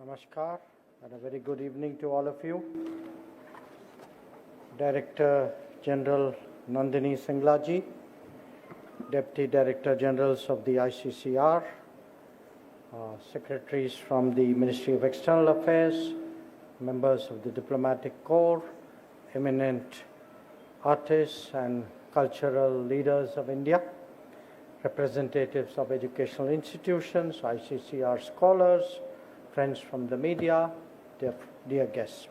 Namaskar and a very good evening to all of you. Director General Nandini Singlaji, Deputy Director Generals of the ICCR, Secretaries from the Ministry of External Affairs, members of the Diplomatic Corps, eminent artists and cultural leaders of India, representatives of educational institutions, ICCR scholars, friends from the media, dear guests.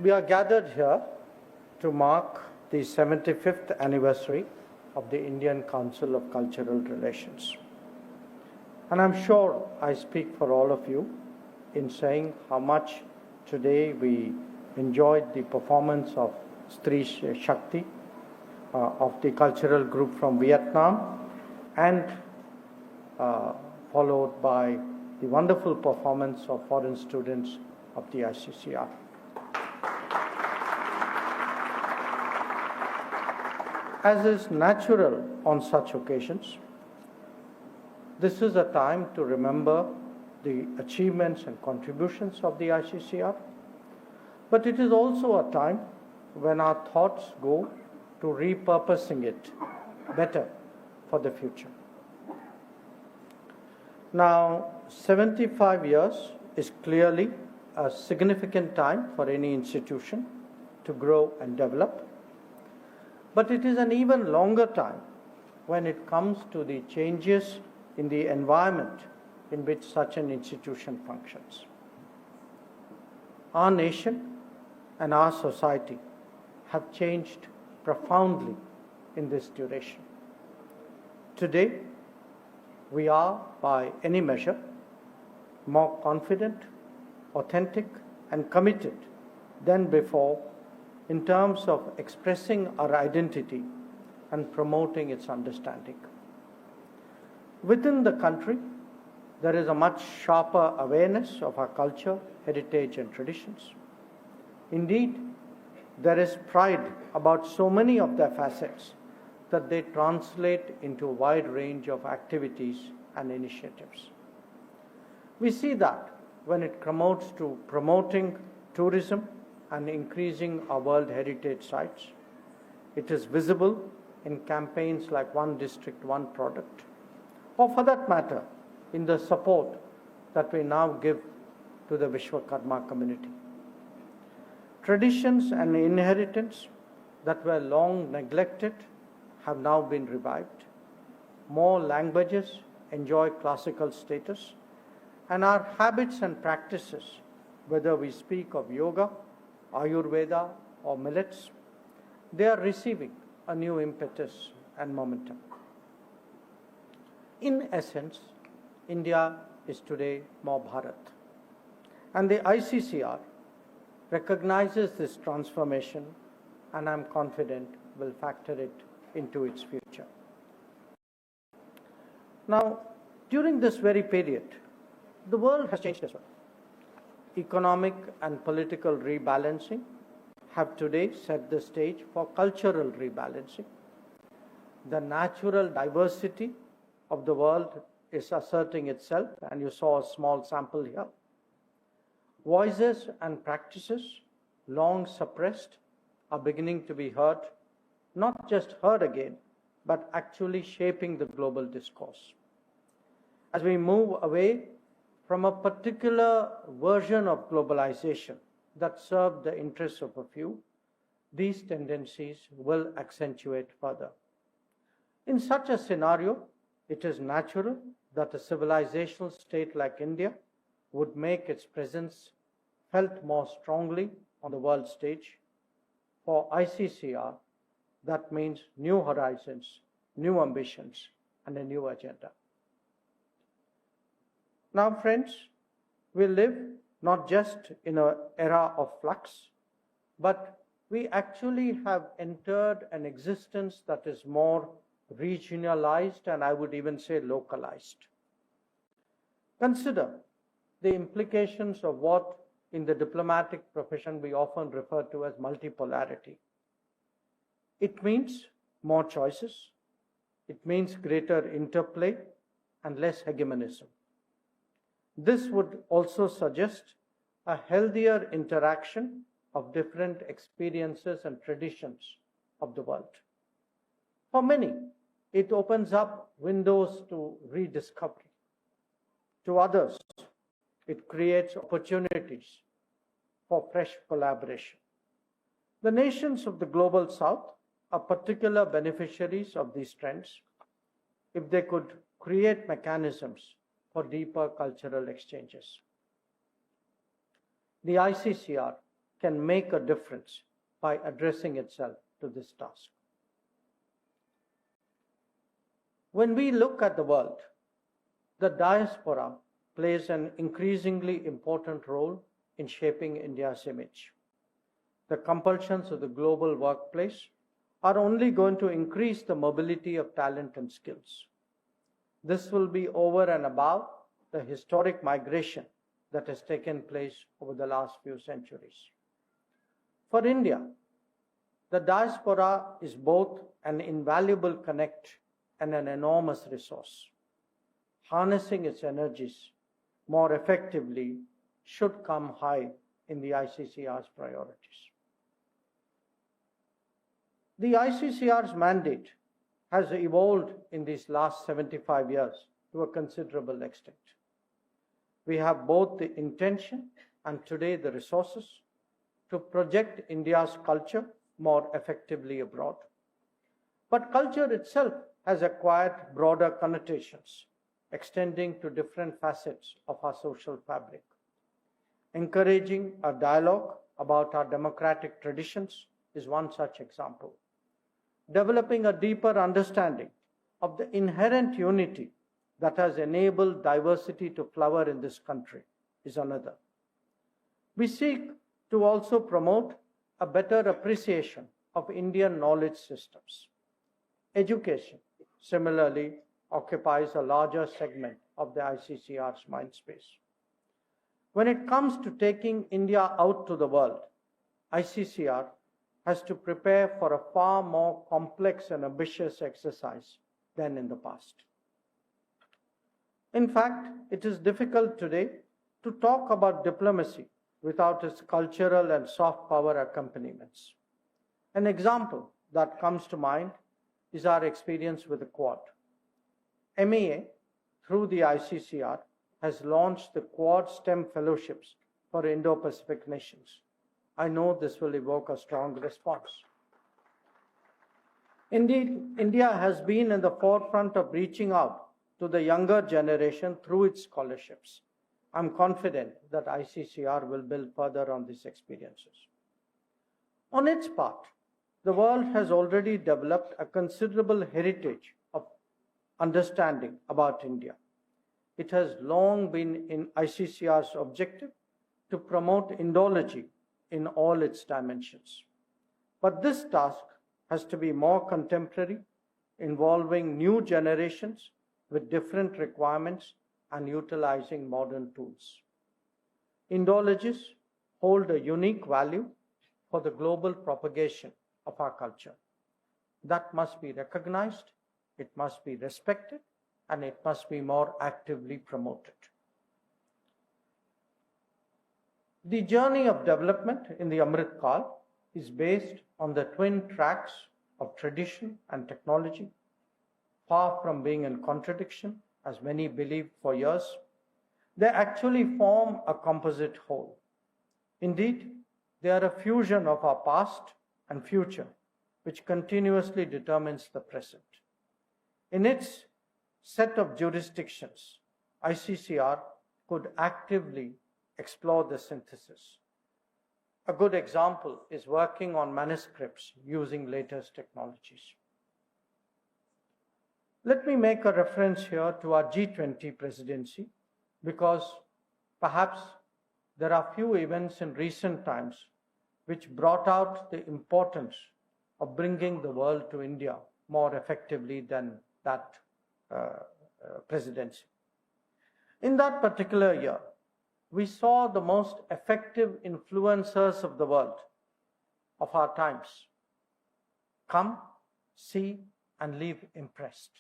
We are gathered here to mark the 75th anniversary of the Indian Council of Cultural Relations. And I'm sure I speak for all of you in saying how much today we enjoyed the performance of Stri Shakti of the cultural group from Vietnam and followed by the wonderful performance of foreign students of the ICCR. As is natural on such occasions, this is a time to remember the achievements and contributions of the ICCR, but it is also a time when our thoughts go to repurposing it better for the future. Now, 75 years is clearly a significant time for any institution to grow and develop, but it is an even longer time when it comes to the changes in the environment in which such an institution functions. Our nation and our society have changed profoundly in this duration. Today, we are, by any measure, more confident, authentic, and committed than before in terms of expressing our identity and promoting its understanding. Within the country, there is a much sharper awareness of our culture, heritage, and traditions. Indeed, there is pride about so many of their facets that they translate into a wide range of activities and initiatives. We see that when it promotes to promoting tourism and increasing our World Heritage sites. It is visible in campaigns like One District, One Product, or for that matter, in the support that we now give to the Vishwakarma community. Traditions and inheritance that were long neglected have now been revived. More languages enjoy classical status, and our habits and practices, whether we speak of yoga, Ayurveda, or millets, they are receiving a new impetus and momentum. In essence, India is today more Bharat, and the ICCR recognizes this transformation, and I'm confident will factor it into its future. Now, during this very period, the world has changed as well. Economic and political rebalancing have today set the stage for cultural rebalancing. The natural diversity of the world is asserting itself, and you saw a small sample here. Voices and practices long suppressed are beginning to be heard, not just heard again, but actually shaping the global discourse. As we move away from a particular version of globalization that served the interests of a few, these tendencies will accentuate further. In such a scenario, it is natural that a civilizational state like India would make its presence felt more strongly on the world stage. For ICCR, that means new horizons, new ambitions, and a new agenda. Now, friends, we live not just in an era of flux, but we actually have entered an existence that is more regionalized, and I would even say localized. Consider the implications of what in the diplomatic profession we often refer to as multipolarity. It means more choices, it means greater interplay and less hegemonism. This would also suggest a healthier interaction of different experiences and traditions of the world. For many, it opens up windows to rediscovery. To others, it creates opportunities for fresh collaboration. The nations of the Global South are particular beneficiaries of these trends if they could create mechanisms for deeper cultural exchanges. The ICCR can make a difference by addressing itself to this task. When we look at the world, the diaspora plays an increasingly important role in shaping India's image. The compulsions of the global workplace are only going to increase the mobility of talent and skills. This will be over and above the historic migration that has taken place over the last few centuries. For India, the diaspora is both an invaluable connect and an enormous resource. Harnessing its energies more effectively should come high in the ICCR's priorities. The ICCR's mandate has evolved in these last 75 years to a considerable extent. We have both the intention and today the resources to project India's culture more effectively abroad. But culture itself has acquired broader connotations, extending to different facets of our social fabric. Encouraging a dialogue about our democratic traditions is one such example. Developing a deeper understanding of the inherent unity that has enabled diversity to flower in this country is another. We seek to also promote a better appreciation of Indian knowledge systems. Education, similarly, occupies a larger segment of the ICCR's mindspace. When it comes to taking India out to the world, ICCR has to prepare for a far more complex and ambitious exercise than in the past. In fact, it is difficult today to talk about diplomacy without its cultural and soft power accompaniments. An example that comes to mind is our experience with the Quad. MEA, through the ICCR, has launched the Quad STEM Fellowships for Indo-Pacific nations. I know this will evoke a strong response. Indeed, India has been in the forefront of reaching out to the younger generation through its scholarships. I'm confident that ICCR will build further on these experiences. On its part, the world has already developed a considerable heritage of understanding about India. It has long been in ICCR's objective to promote Indology in all its dimensions. But this task has to be more contemporary, involving new generations with different requirements and utilizing modern tools. Indologists hold a unique value for the global propagation of our culture. That must be recognized, it must be respected, and it must be more actively promoted. The journey of development in the Amrit Kal is based on the twin tracks of tradition and technology. Far from being in contradiction, as many believed for years, they actually form a composite whole. Indeed, they are a fusion of our past and future, which continuously determines the present. In its set of jurisdictions, ICCR could actively explore the synthesis. A good example is working on manuscripts using latest technologies. Let me make a reference here to our G20 presidency because perhaps there are few events in recent times which brought out the importance of bringing the world to India more effectively than that presidency. In that particular year, we saw the most effective influencers of the world of our times come, see, and leave impressed.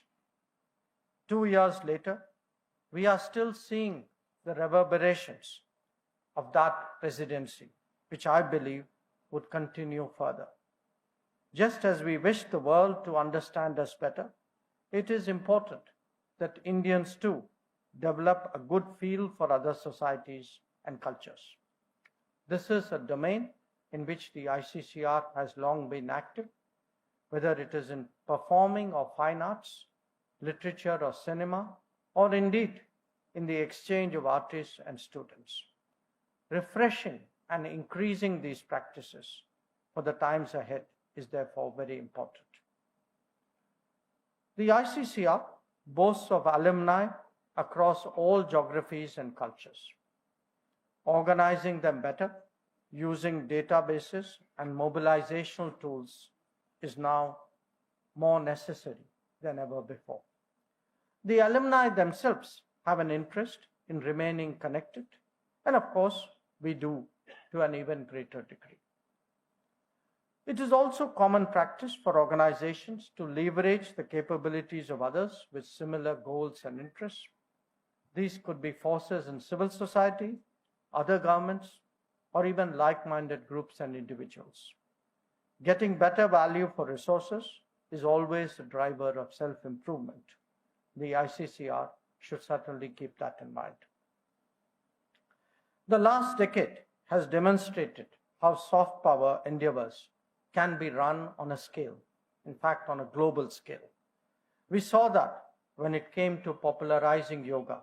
2 years later, we are still seeing the reverberations of that presidency, which I believe would continue further. Just as we wish the world to understand us better, it is important that Indians too develop a good feel for other societies and cultures. This is a domain in which the ICCR has long been active, whether it is in performing or fine arts, literature or cinema, or indeed in the exchange of artists and students. Refreshing and increasing these practices for the times ahead is therefore very important. The ICCR boasts of alumni across all geographies and cultures. Organizing them better, using databases and mobilizational tools is now more necessary than ever before. The alumni themselves have an interest in remaining connected, and of course, we do to an even greater degree. It is also common practice for organizations to leverage the capabilities of others with similar goals and interests. These could be forces in civil society, other governments, or even like-minded groups and individuals. Getting better value for resources is always a driver of self-improvement. The ICCR should certainly keep that in mind. The last decade has demonstrated how soft power endeavors can be run on a scale, in fact, on a global scale. We saw that when it came to popularizing yoga,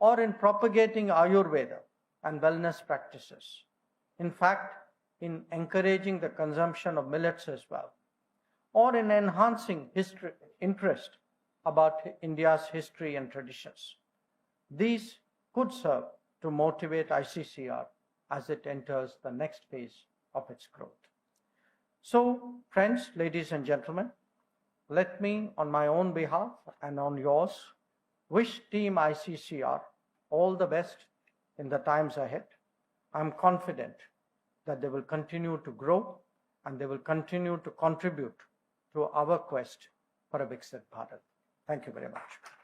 or in propagating Ayurveda and wellness practices. In fact, in encouraging the consumption of millets as well, or in enhancing interest about India's history and traditions. These could serve to motivate ICCR as it enters the next phase of its growth. So, friends, ladies and gentlemen, let me, on my own behalf and on yours, wish Team ICCR all the best in the times ahead. I'm confident that they will continue to grow and they will continue to contribute to our quest for a Viksit Bharat. Thank you very much.